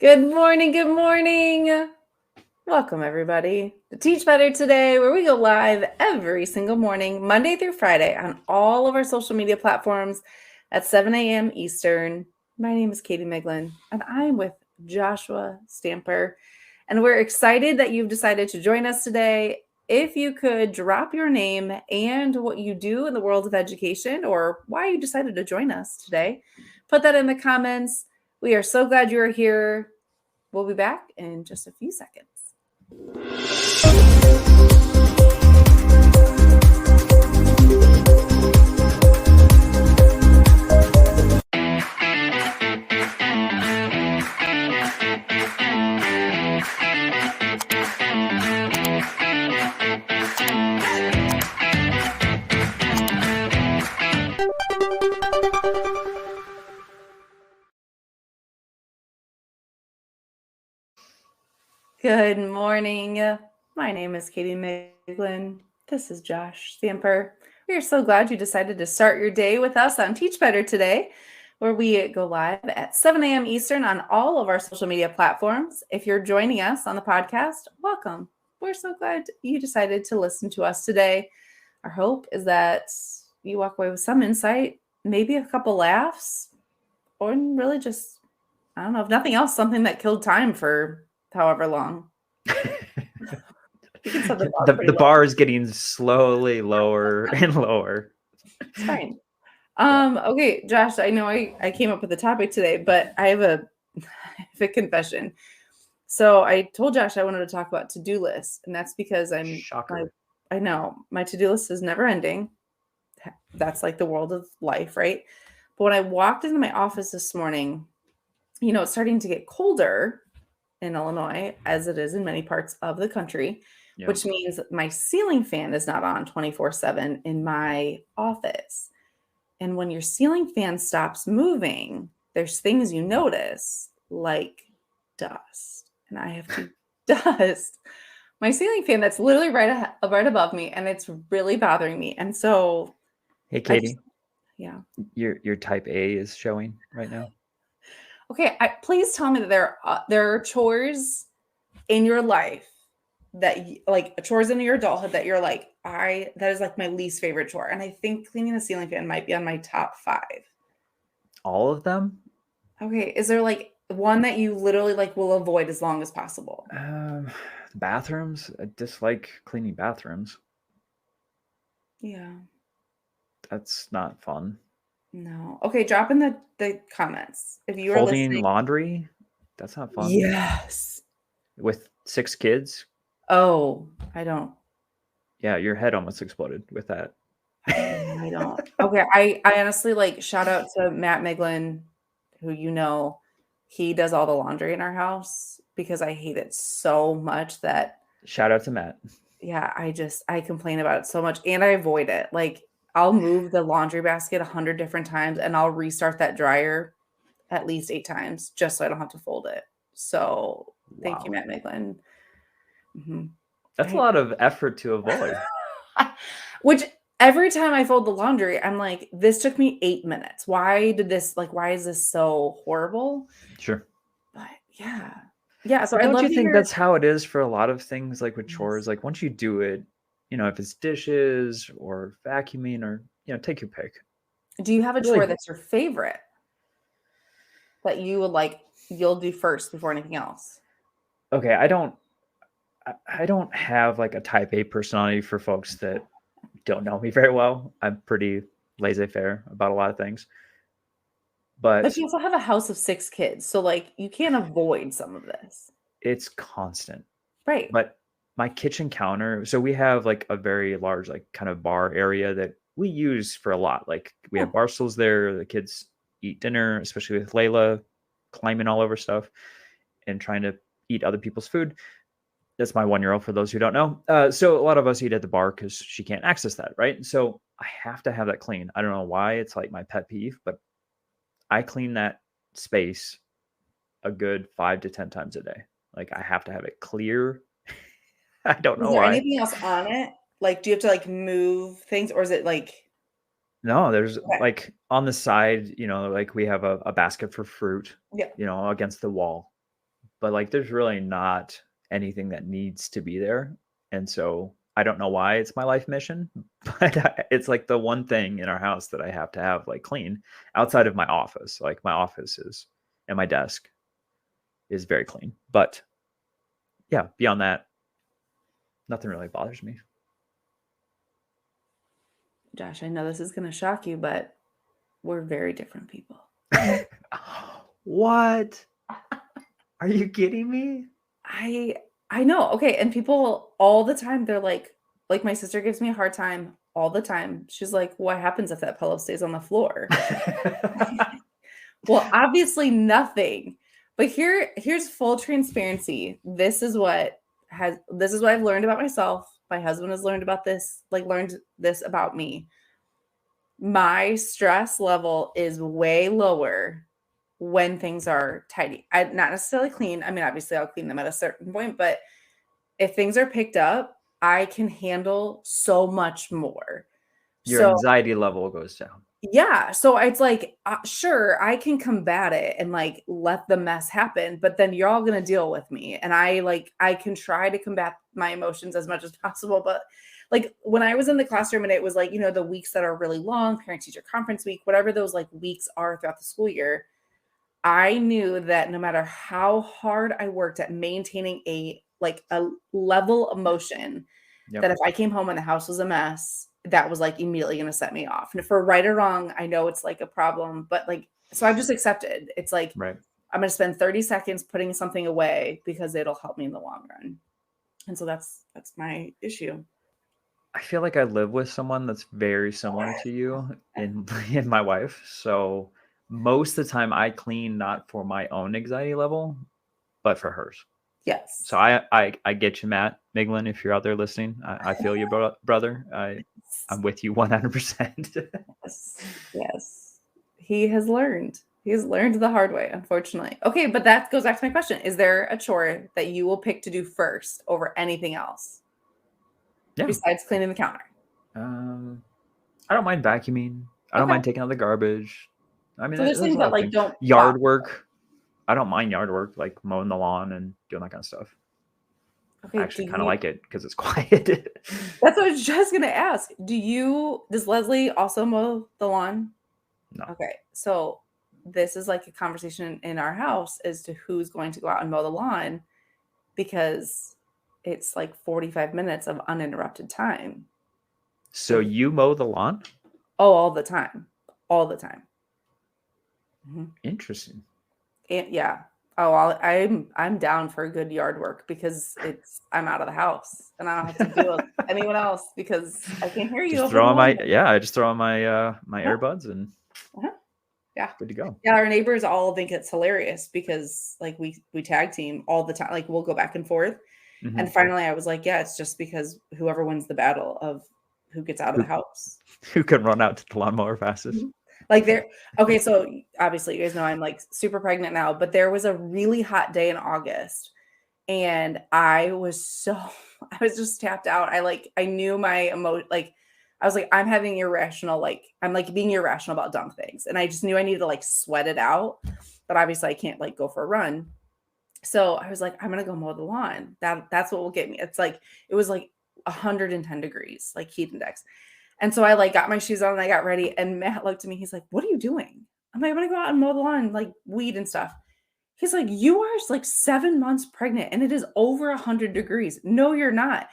Good morning. Good morning. Welcome, everybody, to Teach Better Today, where we go live every single morning, Monday through Friday, on all of our social media platforms at 7 a.m. Eastern. My name is Katie Miglin, and I'm with Joshua Stamper, and we're excited that you've decided to join us today. If you could drop your name and what you do in the world of education or why you decided to join us today, put that in the comments. We are so glad you are here. We'll be back in just a few seconds. Good morning. My name is Katie Miglin. This is Josh Stamper. We are so glad you decided to start your day with us on Teach Better Today, where we go live at 7 a.m. Eastern on all of our social media platforms. If you're joining us on the podcast, welcome. We're so glad you decided to listen to us today. Our hope is that you walk away with some insight, maybe a couple laughs, or really just, I don't know, if nothing else, something that killed time for however long. The bar is getting slowly lower and lower. It's fine. Okay, Josh, I know I came up with a topic today, but I have a confession. So I told Josh I wanted to talk about to-do lists, and that's because I know my to-do list is never ending. That's like the world of life, right? But when I walked into my office this morning, it's starting to get colder in Illinois, as it is in many parts of the country, which means my ceiling fan is not on 24/7 in my office. And when your ceiling fan stops moving, there's things you notice like dust. And I have to dust my ceiling fan that's literally right above me, and it's really bothering me. And so, hey, Katie, yeah, your type A is showing right now. Okay, please tell me that there are chores in your life that like chores in your adulthood that you're like, that is like my least favorite chore. And I think cleaning the ceiling fan might be on my top 5. All of them? Okay, is there like one that you literally like will avoid as long as possible? Bathrooms. I dislike cleaning bathrooms. Yeah. That's not fun. No. Okay, drop in the comments if you are Folding listening. Laundry. That's not fun. Yes. With 6 kids. Oh, I don't. Yeah, your head almost exploded with that. I don't. Okay, I honestly like shout out to Matt Miglin, who he does all the laundry in our house because I hate it so much that shout out to Matt. Yeah, I complain about it so much and I avoid it. Like I'll move the laundry basket 100 different times and I'll restart that dryer at least 8 times just so I don't have to fold it. So thank you, Matt Miglin. Mm-hmm. That's a lot of effort to avoid. Which every time I fold the laundry, I'm like, this took me 8 minutes. Why is this so horrible? Sure. But yeah. Yeah. So don't you think that's how it is for a lot of things, like with chores? Like once you do it, if it's dishes or vacuuming or, take your pick. Do you have a chore that's your favorite that you would like, you'll do first before anything else? Okay. I don't have like a type A personality for folks that don't know me very well. I'm pretty laissez-faire about a lot of things. But you also have a house of 6 kids. So like you can't avoid some of this. It's constant. Right. But my kitchen counter, so we have like a very large, like kind of bar area that we use for a lot. Like we have bar stools there. The kids eat dinner, especially with Layla climbing all over stuff and trying to eat other people's food. That's my 1-year-old, for those who don't know. So a lot of us eat at the bar because she can't access that, right? So I have to have that clean. I don't know why. It's like my pet peeve, but I clean that space a good 5 to 10 times a day. Like I have to have it clear. I don't know why. Is there anything else on it? Like, do you have to like move things, or is it like? No, there's like on the side, like we have a basket for fruit, against the wall. but like there's really not anything that needs to be there. And so I don't know why it's my life mission, but it's like the one thing in our house that I have to have like clean outside of my office. Like my office is and my desk is very clean. But yeah, beyond that, nothing really bothers me. Josh, I know this is going to shock you, but we're very different people. What? Are you kidding me? I know. Okay, and people all the time they're like my sister gives me a hard time all the time. She's like, "What happens if that pillow stays on the floor?" Well, obviously nothing. But here's full transparency. This is what I've learned about myself. My husband has learned this about me. My stress level is way lower when things are tidy. Not necessarily clean. I mean, obviously I'll clean them at a certain point, but if things are picked up, I can handle so much more. Your So anxiety level goes down. yeah, so it's like, sure, I can combat it and like let the mess happen, but then you're all gonna deal with me, and I can try to combat my emotions as much as possible, but like when I was in the classroom and it was like, the weeks that are really long, parent teacher conference week, whatever those like weeks are throughout the school year, I knew that no matter how hard I worked at maintaining a level emotion, that Yep. if I came home and the house was a mess, that was like immediately going to set me off. And for right or wrong, I know it's like a problem, but like, so I've just accepted. It's like, Right. I'm going to spend 30 seconds putting something away because it'll help me in the long run. And so that's my issue. I feel like I live with someone that's very similar to you in my wife. So most of the time I clean not for my own anxiety level, but for hers. Yes. So I get you, Matt Miglin, if you're out there listening. I feel you, brother. I'm with you 100%. Yes. He has learned. He has learned the hard way, unfortunately. Okay, but that goes back to my question. Is there a chore that you will pick to do first over anything else? Yeah. Besides cleaning the counter? I don't mind vacuuming. I don't mind taking out the garbage. I mean, So there's there's things a lot that of like things. don't Yard work. I don't mind yard work, like mowing the lawn and doing that kind of stuff. I Okay, actually kind of like it because it's quiet. that's what I was just gonna ask. Does Leslie also mow the lawn? No. Okay, so this is like a conversation in our house as to who's going to go out and mow the lawn because it's like 45 minutes of uninterrupted time. So you mow the lawn? Oh, all the time. All the time. Mm-hmm. Interesting. And yeah. Oh, I'm down for good yard work because I'm out of the house and I don't have to deal with anyone else because I can't hear you. I just throw on my my earbuds and yeah, good to go. Yeah, our neighbors all think it's hilarious because like we tag team all the time. Like we'll go back and forth. Mm-hmm. And finally I was like, yeah, it's just because whoever wins the battle of who gets out of the house. Who can run out to the lawnmower fastest? Like okay, so obviously you guys know I'm like super pregnant now, but there was a really hot day in August and I was just tapped out. I knew my I was like, I'm having irrational, I'm like being irrational about dumb things. And I just knew I needed to like sweat it out. But obviously I can't like go for a run. So I was like, I'm gonna go mow the lawn. That's what will get me. It was like 110 degrees, like heat index. And so I like got my shoes on and I got ready. And Matt looked at me. He's like, "What are you doing?" I'm like, "I'm gonna go out and mow the lawn, like weed and stuff." He's like, "You are like 7 months pregnant and it is over 100 degrees." No, you're not.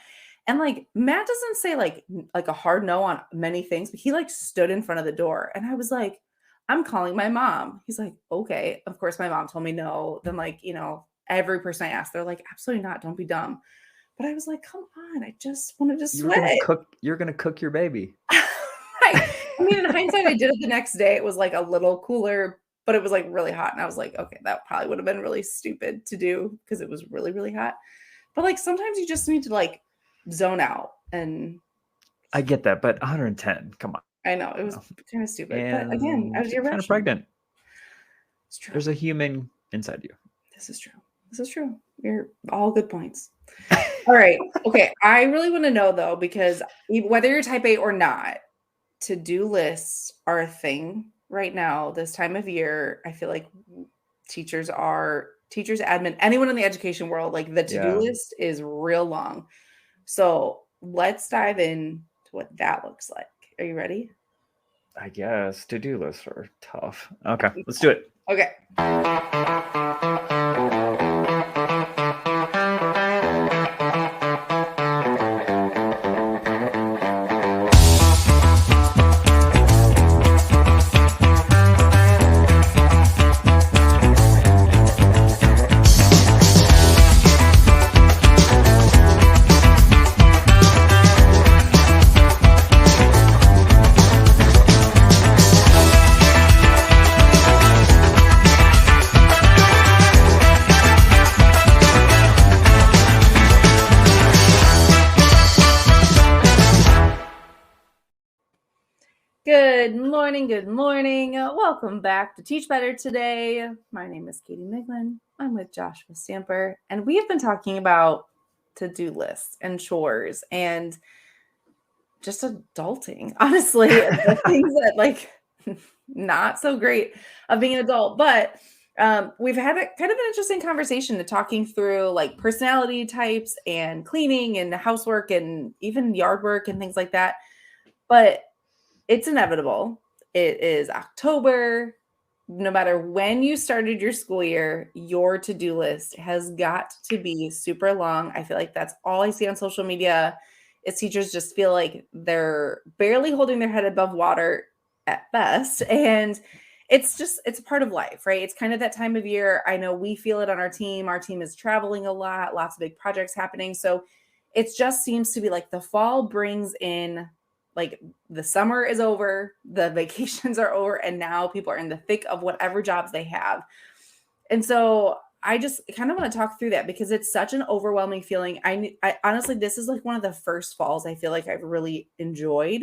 And like Matt doesn't say like a hard no on many things, but he like stood in front of the door and I was like, "I'm calling my mom." He's like, "Okay." Of course, my mom told me no. Then like, every person I asked, they're like, "Absolutely not. Don't be dumb." But I was like, "Come on, I just wanted to sweat." You're gonna cook your baby. I mean, in hindsight, I did it the next day. It was like a little cooler, but it was like really hot. And I was like, okay, that probably would have been really stupid to do because it was really, really hot. But like sometimes you just need to like zone out. And I get that, but 110, come on. I know it was kind of stupid. And but again, I was you're kind of pregnant. It's true. There's a human inside you. This is true. This is true. You're all good points. All right. Okay. I really want to know though, because whether you're type A or not, to-do lists are a thing right now. This time of year, I feel like teachers are teachers, admin, anyone in the education world, like the to-do list is real long. So let's dive in to what that looks like. Are you ready? I guess to-do lists are tough. Okay, let's do it. Okay. Good morning. Good morning. Welcome back to Teach Better today. My name is Katie Miglin. I'm with Joshua Stamper, and we have been talking about to-do lists and chores and just adulting, honestly, the things that like not so great of being an adult, but we've had a kind of an interesting conversation to talking through like personality types and cleaning and housework and even yard work and things like that. But it's inevitable. It is October. No matter when you started your school year, your to-do list has got to be super long. I feel like that's all I see on social media is teachers just feel like they're barely holding their head above water at best. And it's a part of life, right? It's kind of that time of year. I know we feel it on our team. Our team is traveling a lot, lots of big projects happening. So it just seems to be like the fall brings in like the summer is over, the vacations are over, and now people are in the thick of whatever jobs they have. And so I just kind of want to talk through that because it's such an overwhelming feeling. I honestly, this is like one of the first falls I feel like I've really enjoyed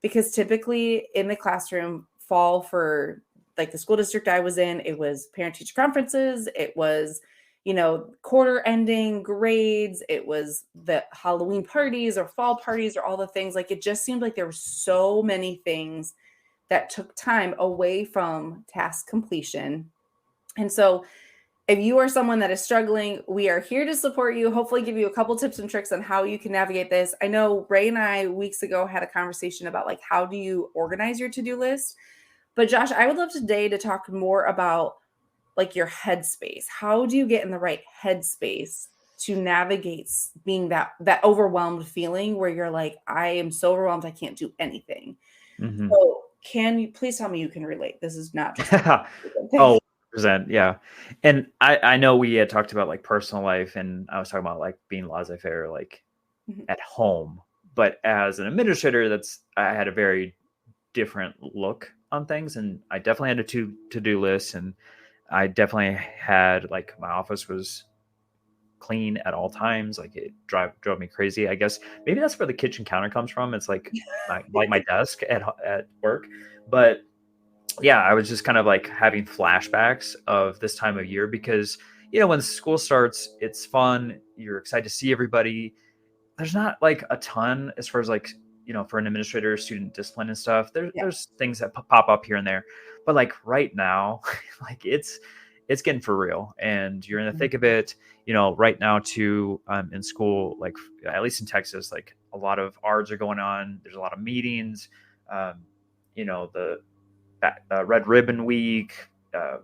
because typically in the classroom, fall for like the school district I was in, it was parent teacher conferences, it was quarter ending grades, it was the Halloween parties or fall parties or all the things. Like it just seemed like there were so many things that took time away from task completion. And so if you are someone that is struggling, we are here to support you, hopefully give you a couple tips and tricks on how you can navigate this. I know Ray and I weeks ago had a conversation about like, how do you organize your to-do list? But Josh, I would love today to talk more about like your headspace. How do you get in the right headspace to navigate being that overwhelmed feeling where you're like, I am so overwhelmed, I can't do anything. Mm-hmm. So can you please tell me you can relate? This is not just oh, yeah. And I know we had talked about like personal life, and I was talking about like being laissez-faire, like at home. But as an administrator, I had a very different look on things, and I definitely had a to-do list, and I definitely had like my office was clean at all times. Like it drove me crazy. I guess maybe that's where the kitchen counter comes from. It's like my desk at work. But yeah, I was just kind of like having flashbacks of this time of year because when school starts, it's fun. You're excited to see everybody. There's not like a ton as far as like for an administrator, student discipline and stuff. There's things that pop up here and there, but like right now, like it's getting for real, and you're in the thick of it. Right now too, in school, like at least in Texas, like a lot of ARDs are going on. There's a lot of meetings. The Red Ribbon Week,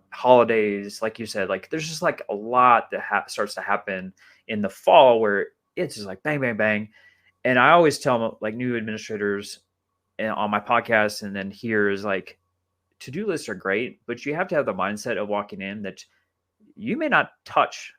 holidays, like you said, like there's just like a lot that starts to happen in the fall where it's just like bang, bang, bang. And I always tell like new administrators on my podcast, and then here is like, to-do lists are great, but you have to have the mindset of walking in that you may not touch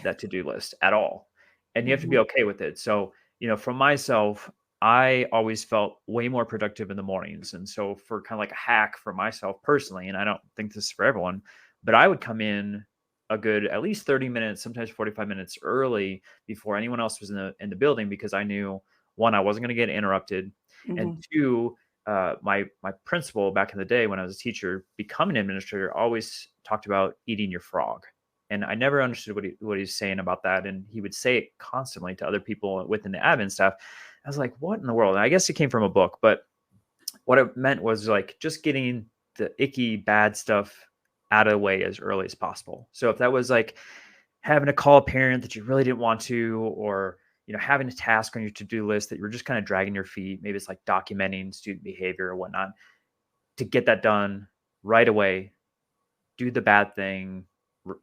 that to-do list at all. And you have to be okay with it. So, for myself, I always felt way more productive in the mornings. And so for kind of like a hack for myself personally, and I don't think this is for everyone, but I would come in a good at least 30 minutes, sometimes 45 minutes early before anyone else was in the building, because I knew, one, I wasn't going to get interrupted, and two, my principal back in the day when I was a teacher, becoming an administrator, always talked about eating your frog. And I never understood what he's saying about that. And he would say it constantly to other people within the admin staff. I was like, what in the world? And I guess it came from a book, but what it meant was like just getting the icky bad stuff out of the way as early as possible. So if that was like having to call a parent that you really didn't want to, or having a task on your to-do list that you were just kind of dragging your feet, maybe it's like documenting student behavior or whatnot, to get that done right away, do the bad thing,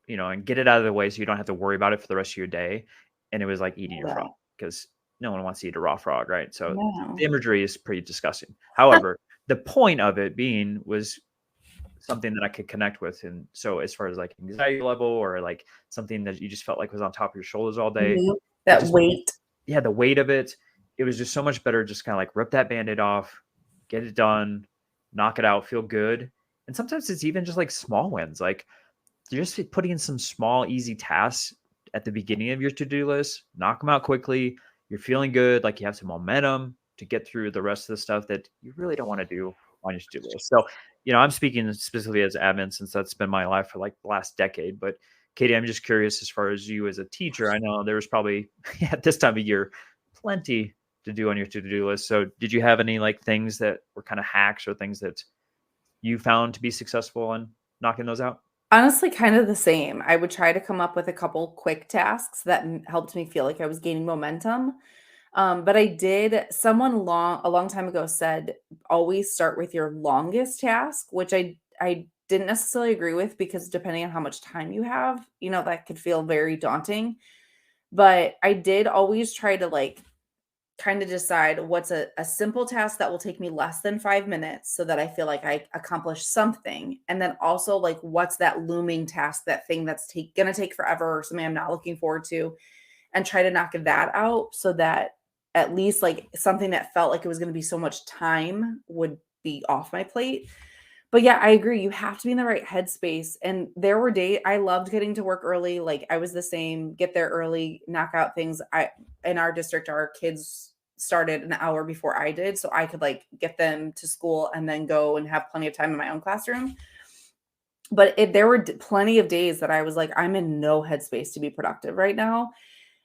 and get it out of the way so you don't have to worry about it for the rest of your day. And it was like eating your frog, Yeah. because no one wants to eat a raw frog, right? So No. the imagery is pretty disgusting. However, the point of it being was something that I could connect with. And so as far as like anxiety level, or like something that you just felt like was on top of your shoulders all day, Mhm. it That just, weight. yeah, the weight of it, it was just so much better. Just kind of like rip that Band-Aid off, get it done, knock it out, feel good. And sometimes it's even just like small wins. Like you're just putting in some small, easy tasks at the beginning of your to-do list, knock them out quickly. You're feeling good, like you have some momentum to get through the rest of the stuff that you really don't want to do on your to-do list. So, I'm speaking specifically as admin, since that's been my life for like the last decade. But Katie, I'm just curious, as far as you as a teacher, I know there was probably at this time of year plenty to do on your to-do list. So did you have any like things that were kind of hacks or things that you found to be successful in knocking those out? Honestly, kind of the same. I would try to come up with a couple quick tasks that helped me feel like I was gaining momentum. But I did, someone a long time ago said, always start with your longest task, which I didn't necessarily agree with, because depending on how much time you have, that could feel very daunting. But I did always try to like kind of decide what's a simple task that will take me less than 5 minutes, so that I feel like I accomplished something. And then also like, what's that looming task, that thing that's gonna take forever, or something I'm not looking forward to, and try to knock that out, so that at least like something that felt like it was going to be so much time would be off my plate. But yeah, I agree. You have to be in the right headspace. And there were days I loved getting to work early. Like I was the same, get there early, knock out things. In our district, our kids started an hour before I did. So I could like get them to school and then go and have plenty of time in my own classroom. But there were plenty of days that I was like, I'm in no headspace to be productive right now.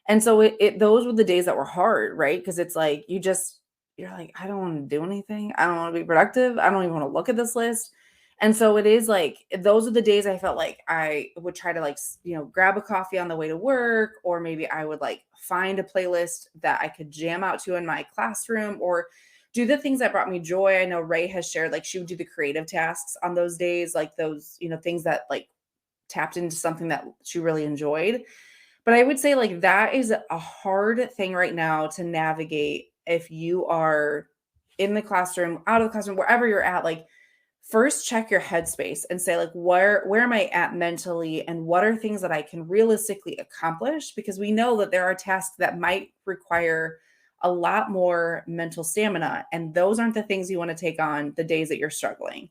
And so those were the days that were hard, right? Because it's like you're like, I don't want to do anything. I don't want to be productive. I don't even want to look at this list. And so it is like, those are the days I felt like I would try to like, grab a coffee on the way to work, or maybe I would like find a playlist that I could jam out to in my classroom, or do the things that brought me joy. I know Ray has shared, like she would do the creative tasks on those days, like those, things that like tapped into something that she really enjoyed. But I would say like that is a hard thing right now to navigate if you are in the classroom, out of the classroom, wherever you're at. Like first check your headspace and say like, where am I at mentally, and what are things that I can realistically accomplish, because we know that there are tasks that might require a lot more mental stamina, and those aren't the things you want to take on the days that you're struggling.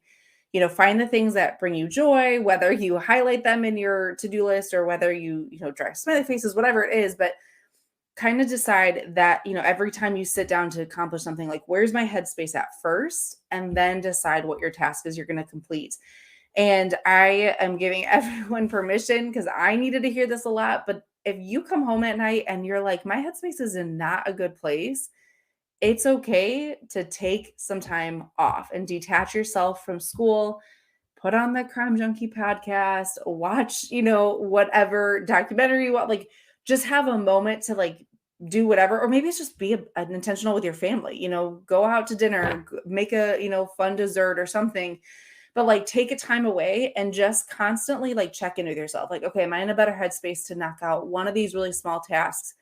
Find the things that bring you joy, whether you highlight them in your to-do list, or whether you drive smiley faces, whatever it is. But kind of decide that, every time you sit down to accomplish something, like where's my headspace at first, and then decide what your task is you're going to complete. And I am giving everyone permission, because I needed to hear this a lot. But if you come home at night and you're like, my headspace is in not a good place, it's okay to take some time off and detach yourself from school. Put on the Crime Junkie podcast, watch, whatever documentary you want, like just have a moment to like do whatever. Or maybe it's just be an intentional with your family, go out to dinner, make a, fun dessert or something. But like take a time away and just constantly like check in with yourself. Like, okay, am I in a better headspace to knock out one of these really small tasks?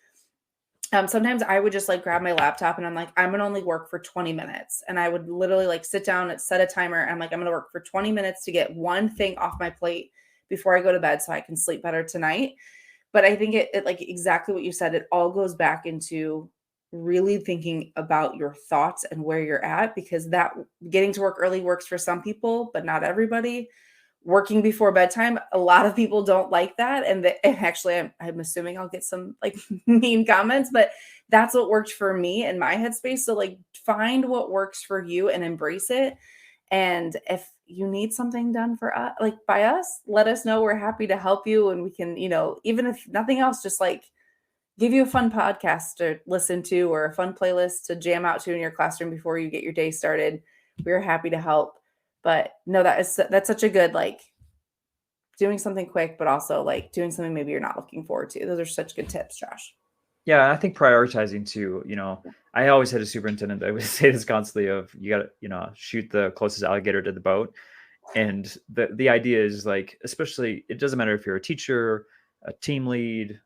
Sometimes I would just like grab my laptop and I'm like, I'm gonna only work for 20 minutes. And I would literally like sit down and set a timer. And I'm like, I'm gonna work for 20 minutes to get one thing off my plate before I go to bed, so I can sleep better tonight. But I think it like exactly what you said, it all goes back into really thinking about your thoughts and where you're at, because that getting to work early works for some people, but not everybody. Working before bedtime, a lot of people don't like that. And actually, I'm assuming I'll get some like mean comments, but that's what worked for me in my headspace. So like find what works for you and embrace it. And if you need something done for us, like by us, let us know. We're happy to help you. And we can, even if nothing else, just like give you a fun podcast to listen to, or a fun playlist to jam out to in your classroom before you get your day started. We're happy to help. But no, that's such a good like doing something quick, but also like doing something maybe you're not looking forward to. Those are such good tips, Josh. Yeah, I think prioritizing too, I always had a superintendent that would say this constantly of you got to, shoot the closest alligator to the boat. And the idea is like, especially, it doesn't matter if you're a teacher, a team lead,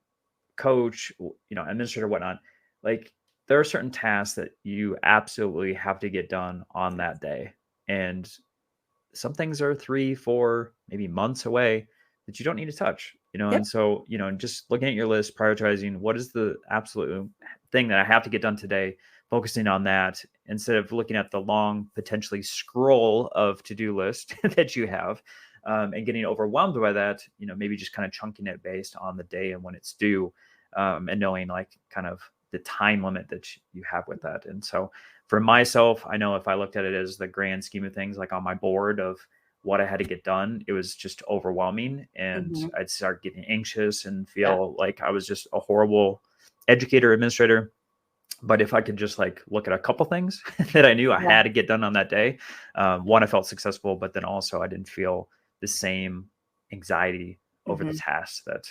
coach, administrator, whatnot. Like there are certain tasks that you absolutely have to get done on that day. And some things are 3, 4, maybe months away that you don't need to touch, Yep. and so, just looking at your list, prioritizing what is the absolute thing that I have to get done today, focusing on that instead of looking at the long, potentially scroll of to-do list that you have, and getting overwhelmed by that, maybe just kind of chunking it based on the day and when it's due, and knowing like kind of the time limit that you have with that. And so for myself, I know if I looked at it as the grand scheme of things, like on my board of what I had to get done, it was just overwhelming, and I'd start getting anxious and feel like I was just a horrible educator, administrator. But if I could just like look at a couple things that I knew I had to get done on that day, one, I felt successful, but then also I didn't feel the same anxiety over the tasks that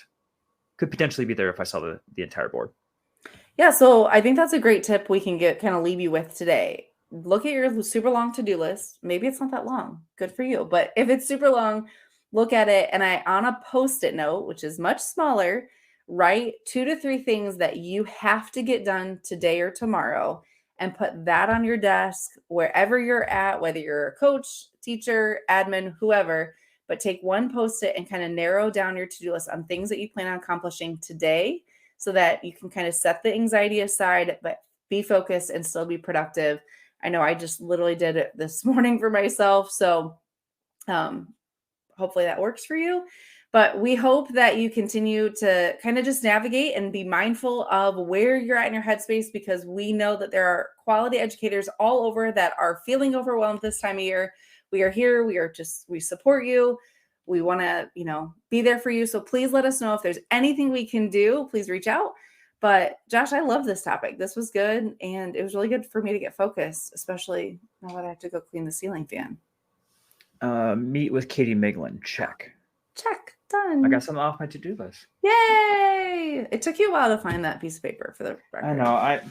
could potentially be there if I saw the entire board. Yeah, so I think that's a great tip we can leave you with today. Look at your super long to-do list. Maybe it's not that long. Good for you. But if it's super long, look at it. And on a Post-it note, which is much smaller, write 2 to 3 things that you have to get done today or tomorrow, and put that on your desk wherever you're at, whether you're a coach, teacher, admin, whoever. But take one Post-it and kind of narrow down your to-do list on things that you plan on accomplishing today, so that you can kind of set the anxiety aside, but be focused and still be productive. I know I just literally did it this morning for myself. So hopefully that works for you. But we hope that you continue to kind of just navigate and be mindful of where you're at in your headspace, because we know that there are quality educators all over that are feeling overwhelmed this time of year. We are here. We support you. We want to, be there for you. So please let us know if there's anything we can do. Please reach out. But Josh, I love this topic. This was good. And it was really good for me to get focused, especially now that I have to go clean the ceiling fan. Meet with Katie Miglin. Check. Done. I got something off my to-do list. Yay! It took you a while to find that piece of paper for the record. I know.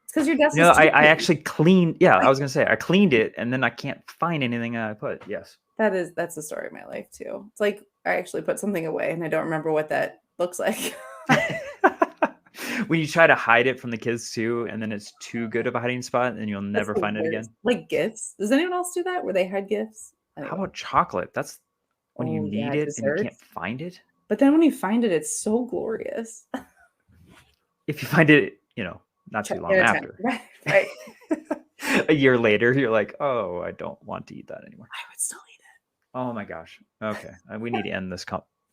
It's because your desk is I actually cleaned. Yeah, I was going to say, I cleaned it and then I can't find anything I put. Yes. That's the story of my life too. It's like I actually put something away and I don't remember what that looks like. When you try to hide it from the kids too, and then it's too good of a hiding spot and you'll never find it again. Like gifts. Does anyone else do that where they hide gifts? Anyway. How about chocolate? That's when you need it and you can't find it. But then when you find it, it's so glorious. If you find it, not too long after. Right. A year later, you're like, oh, I don't want to eat that anymore. I would still eat it. Oh my gosh. Okay. We need to end this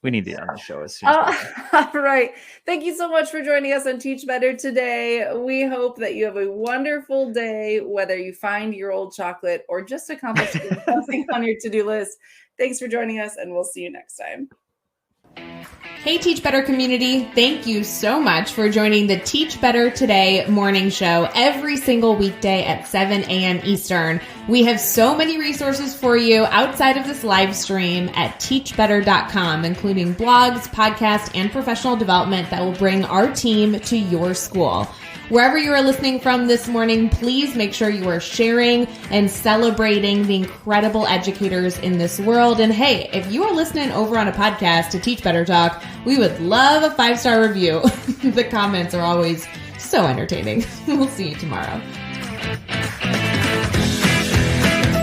We need to end the show as soon as possible. All right. Thank you so much for joining us on Teach Better today. We hope that you have a wonderful day, whether you find your old chocolate or just accomplish something on your to-do list. Thanks for joining us, and we'll see you next time. Hey, Teach Better community. Thank you so much for joining the Teach Better Today morning show every single weekday at 7 a.m. Eastern. We have so many resources for you outside of this live stream at teachbetter.com, including blogs, podcasts, and professional development that will bring our team to your school. Wherever you are listening from this morning, please make sure you are sharing and celebrating the incredible educators in this world. And hey, if you are listening over on a podcast to Teach Better Talk, we would love a 5-star review. The comments are always so entertaining. We'll see you tomorrow.